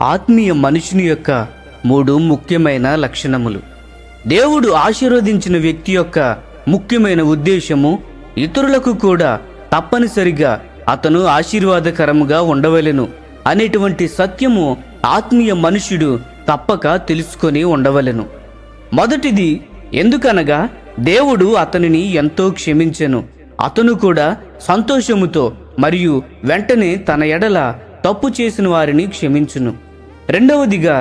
ఆత్మీయ మనుషుని యొక్క 3 ముఖ్యమైన లక్షణములు. దేవుడు ఆశీర్వదించిన వ్యక్తి యొక్క ముఖ్యమైన ఉద్దేశము ఇతరులకు కూడా తప్పనిసరిగా అతను ఆశీర్వాదకరముగా ఉండవలెను అనేటువంటి సత్యము ఆత్మీయ మనుష్యుడు తప్పక తెలుసుకొని ఉండవలెను. మొదటిది, ఎందుకనగా దేవుడు అతనిని ఎంతో క్షమించెను. అతను కూడా సంతోషముతో మరియు వెంటనే తన ఎడల తప్పు చేసిన వారిని క్షమించును. రెండవదిగా,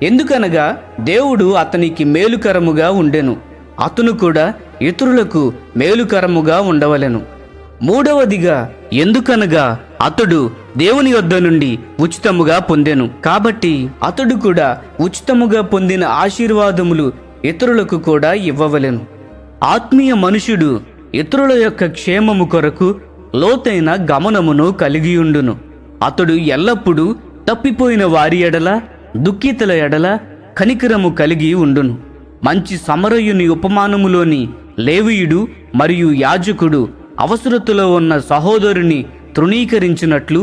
ఎందుకనగా దేవుడు అతనికి మేలుకరముగా ఉండెను. అతను కూడా ఇతరులకు మేలుకరముగా ఉండవలెను. మూడవదిగా, ఎందుకనగా అతడు దేవుని యొద్ద నుండి ఉచితముగా పొందెను. కాబట్టి అతడు కూడా ఉచితముగా పొందిన ఆశీర్వాదములు ఇతరులకు కూడా ఇవ్వవలెను. ఆత్మీయ మనుషుడు ఇతరుల యొక్క క్షేమము కొరకు లోతైన గమనమును కలిగియుండును. అతడు ఎల్లప్పుడూ తప్పిపోయిన వారి ఎడల, దుఃఖితుల ఎడల కనికరము కలిగి ఉండును. మంచి సమరయుని ఉపమానములోని లేవీయుడు మరియు యాజకుడు అవసరతలో ఉన్న సహోదరుని తృణీకరించినట్లు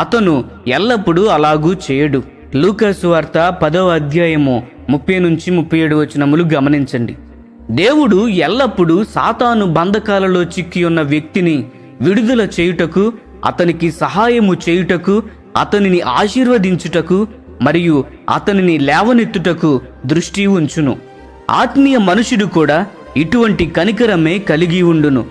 అతను ఎల్లప్పుడూ అలాగూ చేయడు. లూకాసు వార్త 10వ అధ్యాయము 30-37 వచనములు గమనించండి. దేవుడు ఎల్లప్పుడూ సాతాను బంధకాలలో చిక్కి ఉన్న వ్యక్తిని విడుదల చేయుటకు, అతనికి సహాయము చేయుటకు, అతనిని ఆశీర్వదించుటకు మరియు అతనిని లేవనెత్తుటకు దృష్టి ఉంచును. ఆత్మీయ మనుషుడు కూడా ఇటువంటి కనికరమే కలిగి ఉండును.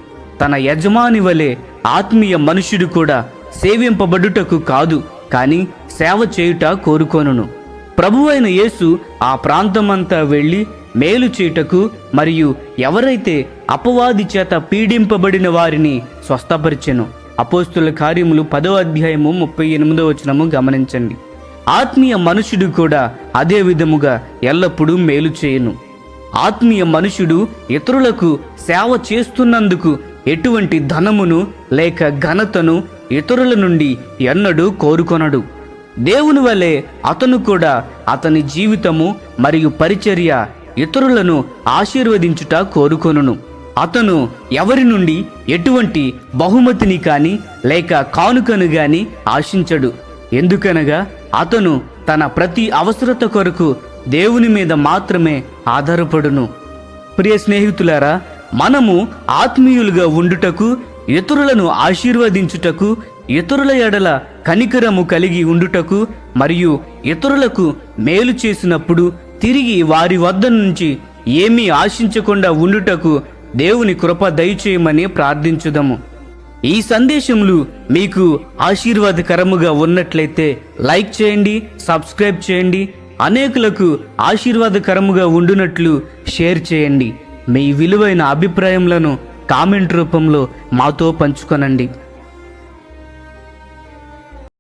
తన యజమాని వలె ఆత్మీయ మనుష్యుడు కూడా సేవింపబడుటకు కాదు, కానీ సేవ చేయుట కోరుకొనును. ప్రభువైన యేసు ఆ ప్రాంతమంతా వెళ్ళి మేలు చేయుటకు మరియు ఎవరైతే అపవాది చేత పీడింపబడిన వారిని స్వస్థపరిచెను. అపోస్తుల కార్యములు 10వ అధ్యాయము 38వ వచనము గమనించండి. ఆత్మీయ మనుషుడు కూడా అదే విధముగా ఎల్లప్పుడూ మేలు చేయును. ఆత్మీయ మనుషుడు ఇతరులకు సేవ చేస్తున్నందుకు ఎటువంటి ధనమును లేక ఘనతను ఇతరుల నుండి ఎన్నడూ కోరుకొనడు. దేవుని వలె అతను కూడా అతని జీవితము మరియు పరిచర్య ఇతరులను ఆశీర్వదించుట కోరుకొనును. అతను ఎవరి నుండి ఎటువంటి బహుమతిని కాని లేక కానుకను గాని ఆశించడు. ఎందుకనగా అతను తన ప్రతి అవసరత కొరకు దేవుని మీద మాత్రమే ఆధారపడును. ప్రియ స్నేహితులారా, మనము ఆత్మీయులుగా ఉండుటకు, ఇతరులను ఆశీర్వదించుటకు, ఇతరుల ఎడల కనికరము కలిగి ఉండుటకు మరియు ఇతరులకు మేలు చేసినప్పుడు తిరిగి వారి వద్ద నుంచి ఏమీ ఆశించకుండా ఉండుటకు దేవుని కృప దయచేయమని ప్రార్థించుదాము. ఈ సందేశములు మీకు ఆశీర్వాదకరముగా ఉన్నట్లయితే లైక్ చేయండి, సబ్స్క్రైబ్ చేయండి. అనేకులకు ఆశీర్వాదకరముగా ఉండునట్లు షేర్ చేయండి. మీ విలువైన అభిప్రాయములను కామెంట్ రూపంలో మాతో పంచుకొనండి.